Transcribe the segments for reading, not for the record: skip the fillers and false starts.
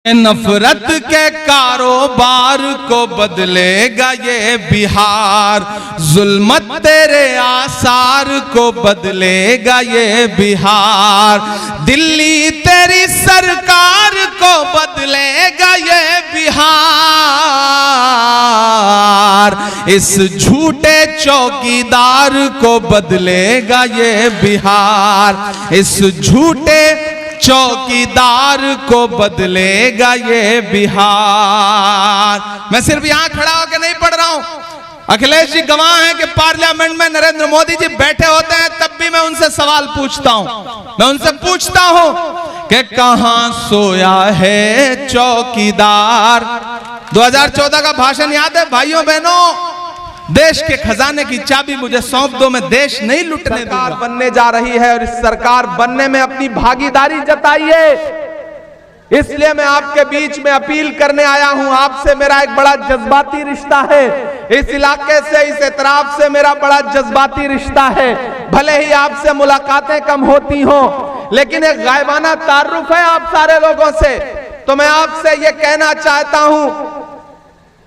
नफरत के कारोबार को बदलेगा ये बिहार, जुल्मत तेरे आसार को बदलेगा ये बिहार, दिल्ली तेरी सरकार को बदलेगा ये बिहार, इस झूठे चौकीदार को बदलेगा ये बिहार, इस झूठे चौकीदार को बदलेगा ये बिहार। मैं सिर्फ यहां खड़ा होकर नहीं पढ़ रहा हूं, अखिलेश जी गवाह हैं कि पार्लियामेंट में नरेंद्र मोदी जी बैठे होते हैं, तब भी मैं उनसे सवाल पूछता हूं। मैं उनसे पूछता हूं कि कहां सोया है चौकीदार। 2014 का भाषण याद है भाइयों बहनों? देश के खजाने की चाबी मुझे सौंप दो, मैं देश नहीं लुटने दूंगा। सरकार बनने जा रही है और इस सरकार बनने में अपनी भागीदारी जताइए। इसलिए मैं आपके बीच में अपील करने आया हूं। आपसे मेरा एक बड़ा जज्बाती रिश्ता है, इस इलाके से, इस एतराफ से मेरा बड़ा जज्बाती रिश्ता है। भले ही आपसे मुलाकातें कम होती हों, लेकिन एक गायबाना तारुफ है आप सारे लोगों से। तो मैं आपसे ये कहना चाहता हूं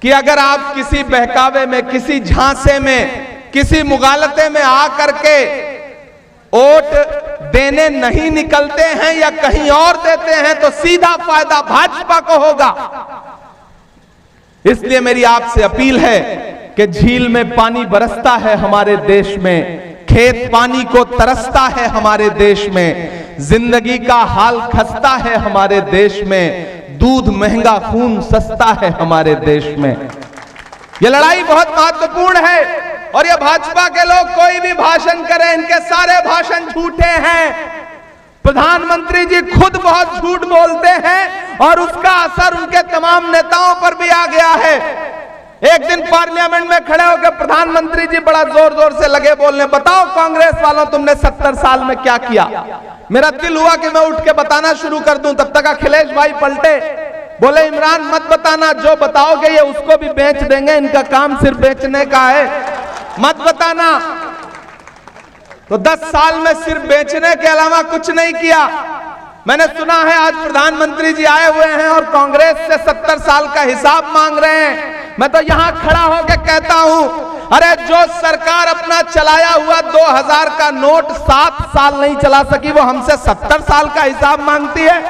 कि अगर आप किसी बहकावे में, किसी झांसे में, किसी मुगालते में आकर के वोट देने नहीं निकलते हैं या कहीं और देते हैं, तो सीधा फायदा भाजपा को होगा। इसलिए मेरी आपसे अपील है कि झील में पानी बरसता है हमारे देश में, खेत पानी को तरसता है हमारे देश में, जिंदगी का हाल खस्ता है हमारे देश में, दूध महंगा खून सस्ता है हमारे देश में। यह लड़ाई बहुत महत्वपूर्ण है और ये भाजपा के लोग कोई भी भाषण करें, इनके सारे भाषण झूठे हैं। प्रधानमंत्री जी खुद बहुत झूठ बोलते हैं और उसका असर उनके तमाम नेताओं पर भी आ गया है। एक दिन पार्लियामेंट में खड़े होकर प्रधानमंत्री जी बड़ा जोर जोर से लगे बोलने, बताओ कांग्रेस वालों तुमने 70 साल में क्या किया। मेरा दिल हुआ कि मैं उठ के बताना शुरू कर दूं, तब तक अखिलेश भाई पलटे, बोले इमरान मत बताना, जो बताओगे ये उसको भी बेच देंगे, इनका काम सिर्फ बेचने का है, मत बताना। तो 10 साल में सिर्फ बेचने के अलावा कुछ नहीं किया। मैंने सुना है आज प्रधानमंत्री जी आए हुए हैं और कांग्रेस से 70 साल का हिसाब मांग रहे हैं। मैं तो यहां खड़ा होकर कहता हूं, अरे जो सरकार अपना चलाया हुआ 2000 का नोट 7 साल नहीं चला सकी, वो हमसे 70 साल का हिसाब मांगती है।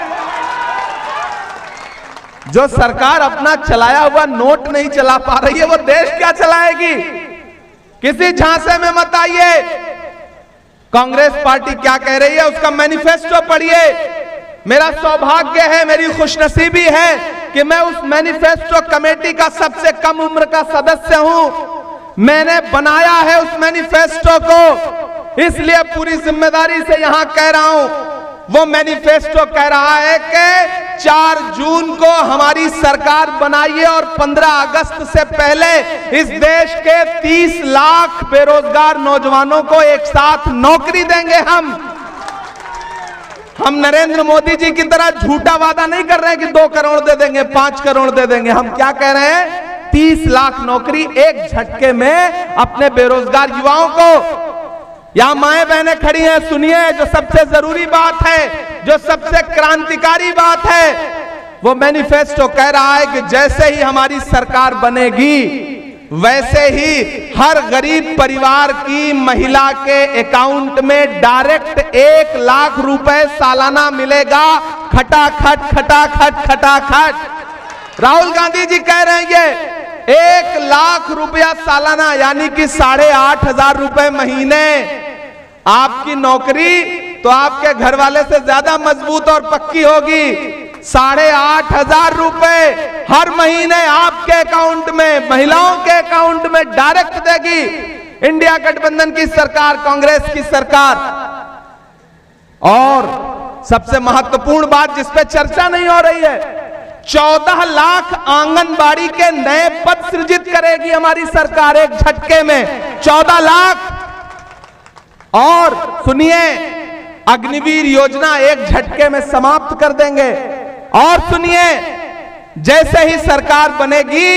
जो सरकार अपना चलाया हुआ नोट नहीं चला पा रही है, वो देश क्या चलाएगी? किसी झांसे में मत आइए। कांग्रेस पार्टी क्या कह रही है उसका मैनिफेस्टो पढ़िए। मेरा सौभाग्य है, मेरी खुशनसीबी है कि मैं उस मैनिफेस्टो कमेटी का सबसे कम उम्र का सदस्य हूं। मैंने बनाया है उस मैनिफेस्टो को, इसलिए पूरी जिम्मेदारी से यहां कह रहा हूं। वो मैनिफेस्टो कह रहा है कि 4 जून को हमारी सरकार बनाइए और 15 अगस्त से पहले इस देश के 30 लाख बेरोजगार नौजवानों को एक साथ नौकरी देंगे। हम नरेंद्र मोदी जी की तरह झूठा वादा नहीं कर रहे हैं कि 2 करोड़ दे देंगे, 5 करोड़ दे देंगे। हम क्या कह रहे हैं? 30 लाख नौकरी एक झटके में अपने बेरोजगार युवाओं को। यहां माएं बहनें खड़ी हैं, सुनिए, जो सबसे जरूरी बात है, जो सबसे क्रांतिकारी बात है, वो मैनिफेस्टो कह रहा है कि जैसे ही हमारी सरकार बनेगी, वैसे ही हर गरीब परिवार की महिला के अकाउंट में डायरेक्ट 1 लाख रुपए सालाना मिलेगा। खटाखट खटाखट खटाखट। राहुल गांधी जी कह रहे हैं ये 1 लाख रुपया सालाना, यानी कि 8,500 रुपए महीने। आपकी नौकरी तो आपके घर वाले से ज्यादा मजबूत और पक्की होगी। 8,500 रुपए हर महीने आपके अकाउंट में, महिलाओं के अकाउंट में डायरेक्ट देगी इंडिया गठबंधन की सरकार, कांग्रेस की सरकार। और सबसे महत्वपूर्ण बात जिस पे चर्चा नहीं हो रही है, 14 लाख आंगनबाड़ी के नए पद सृजित करेगी हमारी सरकार एक झटके में। 14 लाख। और सुनिए, अग्निवीर योजना एक झटके में समाप्त कर देंगे। और सुनिए, जैसे ही सरकार बनेगी,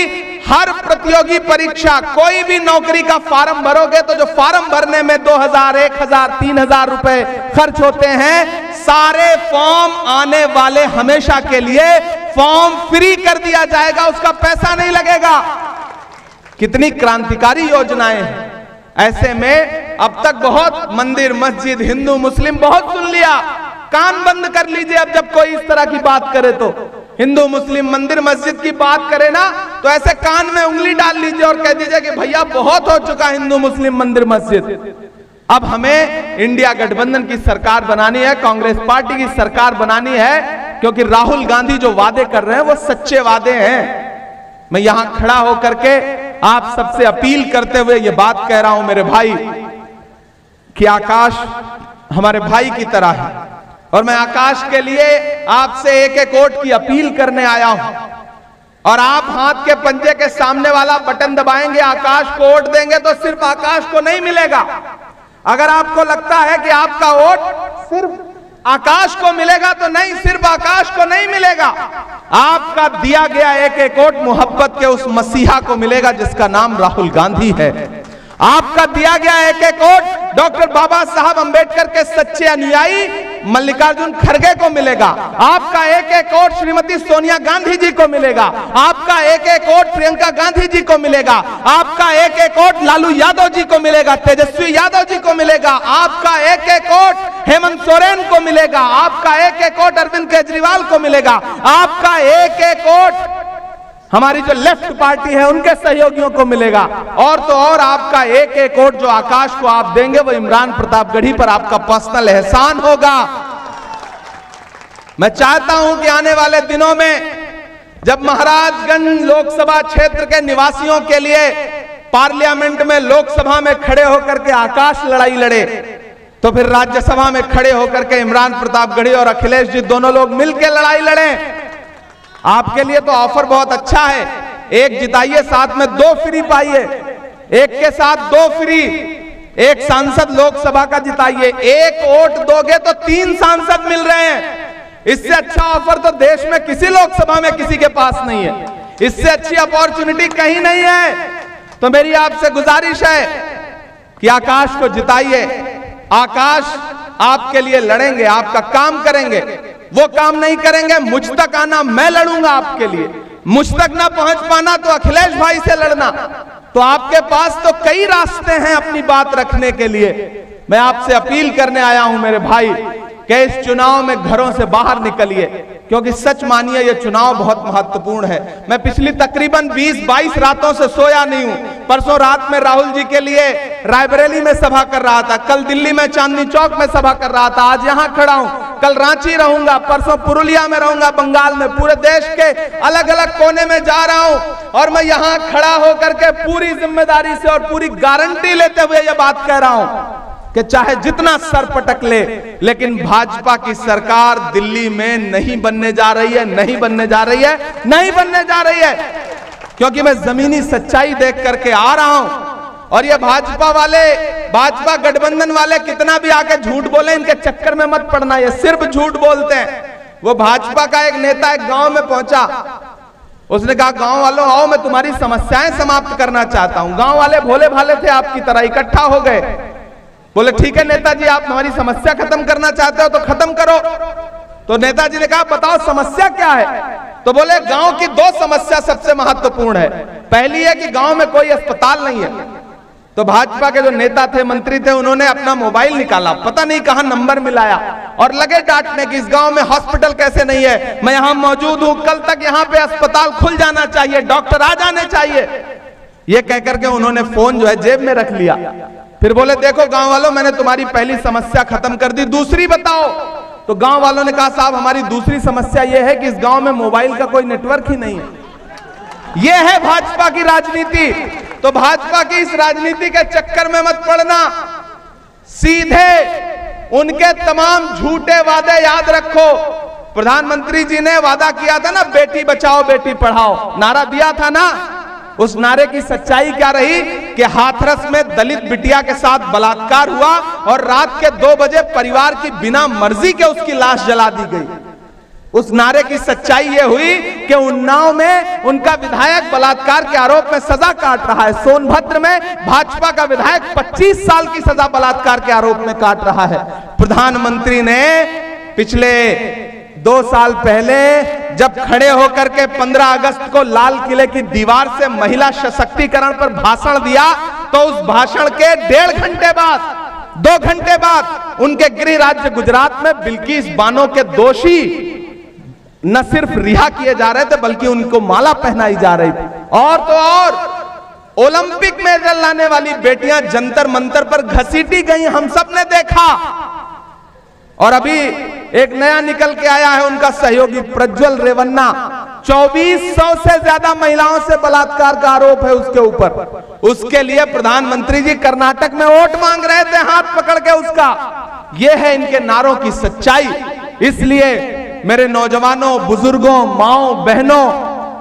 हर प्रतियोगी परीक्षा, कोई भी नौकरी का फॉर्म भरोगे तो जो फॉर्म भरने में 2000, 1000, 3000 रुपए खर्च होते हैं, सारे फॉर्म आने वाले हमेशा के लिए फॉर्म फ्री कर दिया जाएगा, उसका पैसा नहीं लगेगा। कितनी क्रांतिकारी योजनाएं हैं। ऐसे में अब तक बहुत मंदिर मस्जिद हिंदू मुस्लिम बहुत सुन लिया, कान बंद कर लीजिए। अब जब कोई इस तरह की बात करे तो हिंदू मुस्लिम मंदिर मस्जिद की बात करे ना, तो ऐसे कान में उंगली डाल लीजिए और कह दीजिए कि भैया बहुत हो चुका हिंदू मुस्लिम मंदिर मस्जिद। अब हमें इंडिया गठबंधन की सरकार बनानी है, कांग्रेस पार्टी की सरकार बनानी है, क्योंकि राहुल गांधी जो वादे कर रहे हैं वो सच्चे वादे हैं। मैं यहां खड़ा होकर के आप सबसे अपील करते हुए ये बात कह रहा हूं मेरे भाई, कि आकाश हमारे भाई की तरह है, और मैं आकाश के लिए आपसे एक एक वोट की अपील करने आया हूं। और आप हाथ के पंजे के सामने वाला बटन दबाएंगे, आकाश को वोट देंगे, तो सिर्फ आकाश को नहीं मिलेगा। अगर आपको लगता है कि आपका वोट सिर्फ आकाश को मिलेगा, तो नहीं, सिर्फ आकाश को नहीं मिलेगा। आपका दिया गया एक एक वोट मोहब्बत के उस मसीहा को मिलेगा जिसका नाम राहुल गांधी है। आपका दिया गया एक एक वोट डॉक्टर बाबा साहब अंबेडकर के सच्चे अनुयायी मल्लिकार्जुन खड़गे को मिलेगा। आपका एक एक वोट श्रीमती सोनिया गांधी जी को मिलेगा। आपका एक एक वोट प्रियंका गांधी जी को मिलेगा। आपका एक एक वोट लालू यादव जी को मिलेगा, तेजस्वी यादव जी को मिलेगा। आपका एक एक वोट हेमंत सोरेन को मिलेगा। आपका एक एक वोट अरविंद केजरीवाल को मिलेगा। आपका एक एक वोट हमारी जो लेफ्ट पार्टी है उनके सहयोगियों को मिलेगा। और तो और आपका एक एक वोट जो आकाश को आप देंगे वो इमरान प्रतापगढ़ी पर आपका पर्सनल एहसान होगा। मैं चाहता हूं कि आने वाले दिनों में जब महाराजगंज लोकसभा क्षेत्र के निवासियों के लिए पार्लियामेंट में लोकसभा में खड़े होकर के आकाश लड़ाई लड़े, तो फिर राज्यसभा में खड़े होकर के इमरान प्रतापगढ़ी और अखिलेश जी दोनों लोग मिलकर लड़ाई लड़े। आपके लिए तो ऑफर बहुत अच्छा है, एक जिताइए साथ में दो फ्री पाइए, एक के साथ दो फ्री, एक सांसद लोकसभा का जिताइए, एक वोट दोगे तो 3 सांसद मिल रहे हैं। इससे अच्छा ऑफर तो देश में किसी लोकसभा में किसी के पास नहीं है, इससे अच्छी अपॉर्चुनिटी कहीं नहीं है। तो मेरी आपसे गुजारिश है कि आकाश को जिताइए। आकाश आपके लिए लड़ेंगे, आपका काम करेंगे। वो काम नहीं करेंगे, मुझ तक आना, मैं लड़ूंगा आपके लिए। मुझ तक ना पहुंच पाना तो अखिलेश भाई से लड़ना। तो आपके पास तो कई रास्ते हैं अपनी बात रखने के लिए। मैं आपसे अपील करने आया हूं मेरे भाई कि इस चुनाव में घरों से बाहर निकलिए, क्योंकि सच मानिए ये चुनाव बहुत महत्वपूर्ण है। मैं पिछली तकरीबन 20-22 रातों से सोया नहीं हूं। परसों रात में राहुल जी के लिए रायबरेली में सभा कर रहा था, कल दिल्ली में चांदनी चौक में सभा कर रहा था, आज यहां खड़ा हूं, कल रांची रहूंगा, परसों पुरुलिया में रहूंगा, बंगाल में, पूरे देश के अलग अलग कोने में जा रहा हूं। और मैं यहां खड़ा होकर के पूरी जिम्मेदारी से और पूरी गारंटी लेते हुए यह बात कह रहा हूं कि चाहे जितना सर पटक ले, लेकिन भाजपा की सरकार दिल्ली में नहीं बनने जा रही है, नहीं बनने जा रही है, नहीं बनने जा रही है। क्योंकि मैं जमीनी सच्चाई देख करके आ रहा हूं। और ये भाजपा वाले, भाजपा गठबंधन वाले कितना भी आके झूठ बोले, इनके चक्कर में मत पड़ना, ये सिर्फ झूठ बोलते हैं। वो भाजपा का एक नेता एक गांव में पहुंचा, उसने कहा गांव वालों आओ, मैं तुम्हारी समस्याएं समाप्त करना चाहता हूं। गांव वाले भोले भाले थे, आपकी तरह इकट्ठा हो गए। बोले ठीक है नेताजी, आप हमारी समस्या खत्म करना चाहते हो तो खत्म करो। तो नेताजी ने कहा बताओ समस्या क्या है। तो बोले गांव की 2 समस्या सबसे महत्वपूर्ण है। पहली है कि गांव में कोई अस्पताल नहीं है। तो भाजपा के जो नेता थे, मंत्री थे, उन्होंने अपना मोबाइल निकाला, पता नहीं कहां नंबर मिलाया और लगे डांटने कि इस गांव में हॉस्पिटल कैसे नहीं है, मैं यहां मौजूद हूं, कल तक यहां पे अस्पताल खुल जाना चाहिए, डॉक्टर आ जाने चाहिए। ये कहकर के उन्होंने फोन जो है जेब में रख लिया। फिर बोले देखो गांव वालों, मैंने तुम्हारी पहली समस्या खत्म कर दी, दूसरी बताओ। तो गांव वालों ने कहा साहब हमारी दूसरी समस्या यह है कि इस गांव में मोबाइल का कोई नेटवर्क ही नहीं है। यह है भाजपा की राजनीति। तो भाजपा की इस राजनीति के चक्कर में मत पड़ना, सीधे उनके तमाम झूठे वादे याद रखो। प्रधानमंत्री जी ने वादा किया था ना, बेटी बचाओ बेटी पढ़ाओ, नारा दिया था ना। उस नारे की सच्चाई क्या रही कि हाथरस में दलित बिटिया के साथ बलात्कार हुआ और रात के 2 बजे परिवार की बिना मर्जी के उसकी लाश जला दी गई। उस नारे की सच्चाई यह हुई कि उन्नाव में उनका विधायक बलात्कार के आरोप में सजा काट रहा है। सोनभद्र में भाजपा का विधायक 25 साल की सजा बलात्कार के आरोप में काट रहा है। प्रधानमंत्री ने पिछले 2 साल पहले जब खड़े होकर के 15 अगस्त को लाल किले की दीवार से महिला सशक्तिकरण पर भाषण दिया, तो उस भाषण के 1.5 घंटे बाद, 2 घंटे बाद उनके गृह राज्य गुजरात में बिल्किस बानो के दोषी न सिर्फ रिहा किए जा रहे थे बल्कि उनको माला पहनाई जा रही थी। और तो और ओलंपिक मेडल लाने वाली बेटियां जंतर मंतर पर घसीटी गई, हम सब ने देखा। और अभी एक नया निकल के आया है उनका सहयोगी प्रज्वल रेवन्ना, 2400 से ज्यादा महिलाओं से बलात्कार का आरोप है उसके ऊपर। उसके लिए प्रधानमंत्री जी कर्नाटक में वोट मांग रहे थे हाथ पकड़ के उसका। यह है इनके नारों की सच्चाई। इसलिए मेरे नौजवानों, बुजुर्गों, माओ, बहनों,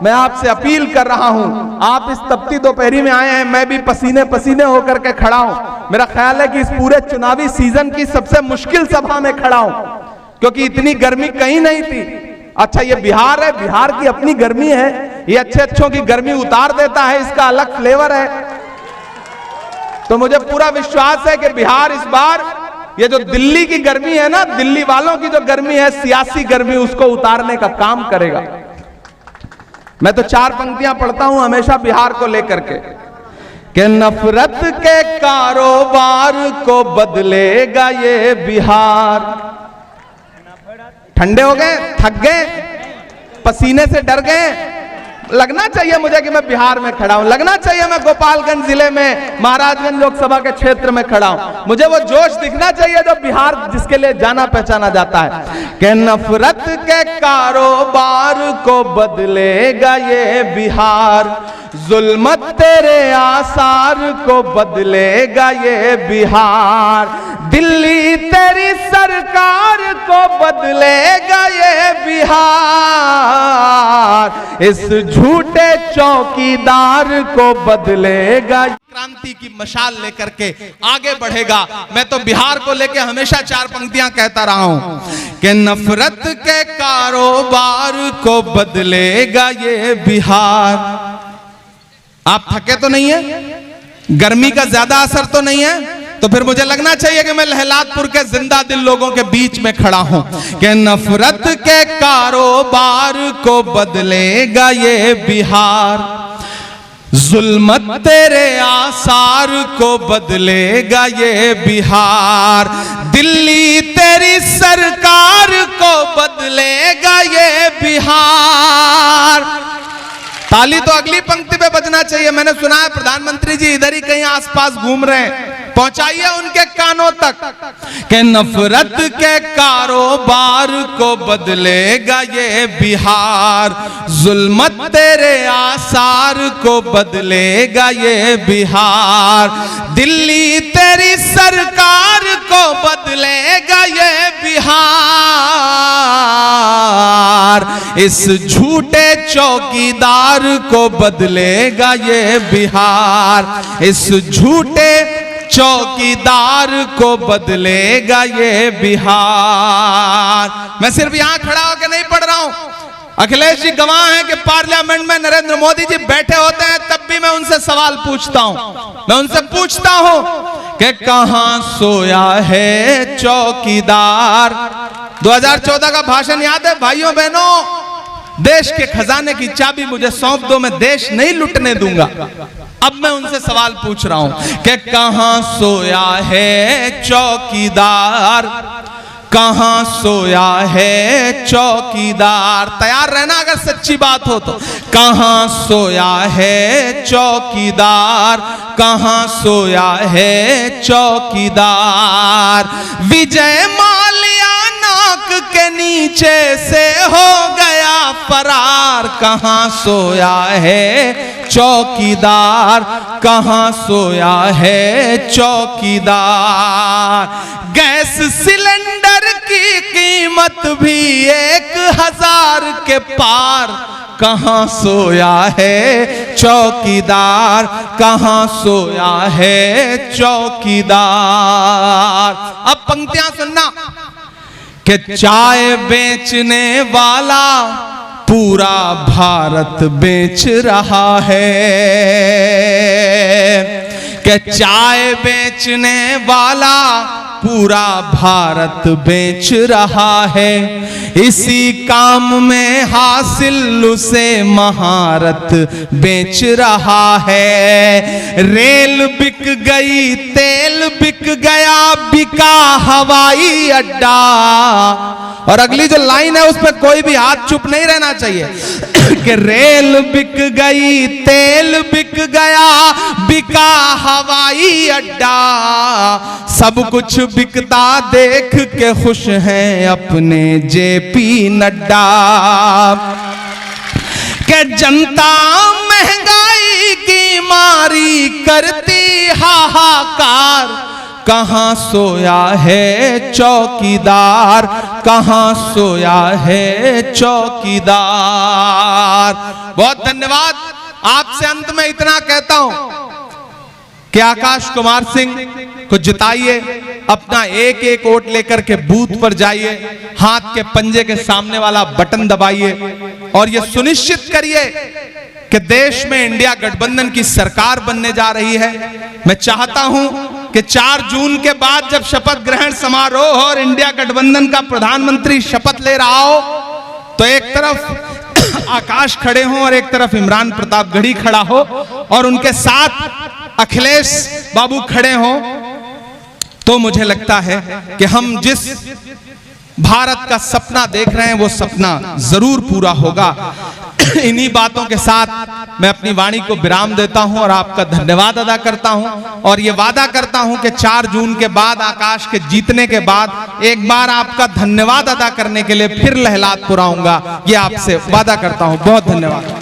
मैं आपसे अपील कर रहा हूं, आप इस तपती दोपहरी में आए हैं, मैं भी पसीने पसीने होकर के खड़ा हूं। मेरा ख्याल है कि इस पूरे चुनावी सीजन की सबसे मुश्किल सभा में खड़ा हूं, क्योंकि इतनी गर्मी कहीं नहीं थी। अच्छा, ये बिहार है, बिहार की अपनी गर्मी है, ये अच्छे अच्छों की गर्मी उतार देता है, इसका अलग फ्लेवर है। तो मुझे पूरा विश्वास है कि बिहार इस बार ये जो दिल्ली की गर्मी है ना, दिल्ली वालों की जो गर्मी है, सियासी गर्मी, उसको उतारने का काम करेगा। मैं तो 4 पंक्तियां पढ़ता हूं हमेशा बिहार को लेकर के, कि नफरत के कारोबार को बदलेगा ये बिहार। ठंडे हो गए, थक गए, पसीने से डर गए? लगना चाहिए मुझे कि मैं बिहार में खड़ा हूं, लगना चाहिए मैं गोपालगंज जिले में महाराजगंज लोकसभा के क्षेत्र में खड़ा हूं। मुझे वो जोश दिखना चाहिए जो बिहार जिसके लिए जाना पहचाना जाता है, कि नफरत के कारोबार को बदलेगा ये बिहार, जुल्मत तेरे आसार को बदलेगा ये बिहार, दिल्ली तेरी सरकार को बदलेगा ये बिहार, इस झूठे चौकीदार को बदलेगा। क्रांति की मशाल लेकर के आगे बढ़ेगा। मैं तो बिहार को लेकर हमेशा 4 पंक्तियां कहता रहा हूं, कि नफरत के कारोबार को बदलेगा ये बिहार। आप थके तो नहीं है? गर्मी का ज्यादा असर तो नहीं है? तो फिर मुझे लगना चाहिए कि मैं लहलादपुर के जिंदा दिल लोगों के बीच में खड़ा हूं, कि नफरत के कारोबार को बदलेगा ये बिहार, जुल्मत तेरे आसार को बदलेगा ये बिहार, दिल्ली तेरी सरकार को बदलेगा ये बिहार। ताली तो अगली पंक्ति पे बजना चाहिए। मैंने सुना है प्रधानमंत्री जी इधर ही कहीं आसपास घूम रहे हैं, पहुंचाइए उनके कानों तक, कि नफरत के कारोबार को बदलेगा ये बिहार, जुल्मत तेरे आसार को बदलेगा ये बिहार, दिल्ली तेरी सरकार को बदलेगा ये बिहार, इस झूठे चौकीदार को बदलेगा ये बिहार, इस झूठे चौकीदार को बदलेगा ये बिहार। मैं सिर्फ यहां खड़ा होकर नहीं पढ़ रहा हूं, अखिलेश जी गवाह हैं कि पार्लियामेंट में नरेंद्र मोदी जी बैठे होते हैं, तब भी मैं उनसे सवाल पूछता हूं। मैं उनसे पूछता हूं कि कहां सोया है चौकीदार। 2014 का भाषण याद है भाइयों बहनों? देश के खजाने की चाबी मुझे सौंप दो, मैं देश नहीं लुटने दूंगा। अब मैं उनसे सवाल पूछ रहा हूं कि कहां सोया है चौकीदार, कहां सोया है चौकीदार। तैयार रहना अगर सच्ची बात हो तो। कहां सोया है चौकीदार, कहां सोया है चौकीदार, विजय माल्या नाक के नीचे से हो गया फरार, कहां सोया है चौकीदार, कहां सोया है चौकीदार। गैस सिलेंडर की कीमत भी 1000 के पार, कहां सोया है चौकीदार, कहां सोया है चौकीदार। अब पंक्तियां सुनना, कि चाय बेचने वाला पूरा भारत बेच रहा है, कि चाय बेचने वाला पूरा भारत बेच रहा है। इसी काम में हासिल उसे महारत बेच रहा है। रेल बिक गई, तेल बिक गया, बिका हवाई अड्डा। और अगली जो लाइन है उस पर कोई भी हाथ चुप नहीं रहना चाहिए कि रेल बिक गई, तेल बिक गया, बिका हवाई अड्डा। सब कुछ बिकता देख के खुश हैं अपने जेपी नड्डा। के जनता महंगाई की मारी करती हाहाकार। कहां सोया है चौकीदार, कहां सोया है चौकीदार। बहुत धन्यवाद। आपसे अंत में इतना कहता हूं कि आकाश कुमार सिंह को जिताइए, अपना एक एक वोट लेकर के बूथ पर जाइए, हाथ के पंजे के सामने वाला बटन दबाइए और यह सुनिश्चित करिए कि देश में इंडिया गठबंधन की सरकार बनने जा रही है। मैं चाहता हूं कि 4 जून के बाद जब शपथ ग्रहण समारोह और इंडिया गठबंधन का प्रधानमंत्री शपथ ले रहा हो तो एक तरफ आकाश खड़े हों और एक तरफ इमरान प्रतापगढ़ी खड़ा हो और उनके साथ अखिलेश बाबू खड़े हों, तो मुझे लगता है कि हम जिस भारत का सपना देख रहे हैं वो सपना जरूर पूरा होगा। इन्हीं बातों के साथ मैं अपनी वाणी को विराम देता हूं और आपका धन्यवाद अदा करता हूं और ये वादा करता हूं कि 4 जून के बाद, आकाश के जीतने के बाद एक बार आपका धन्यवाद अदा करने के लिए फिर लहलादपुर आऊंगा। ये आपसे वादा करता हूं। बहुत धन्यवाद।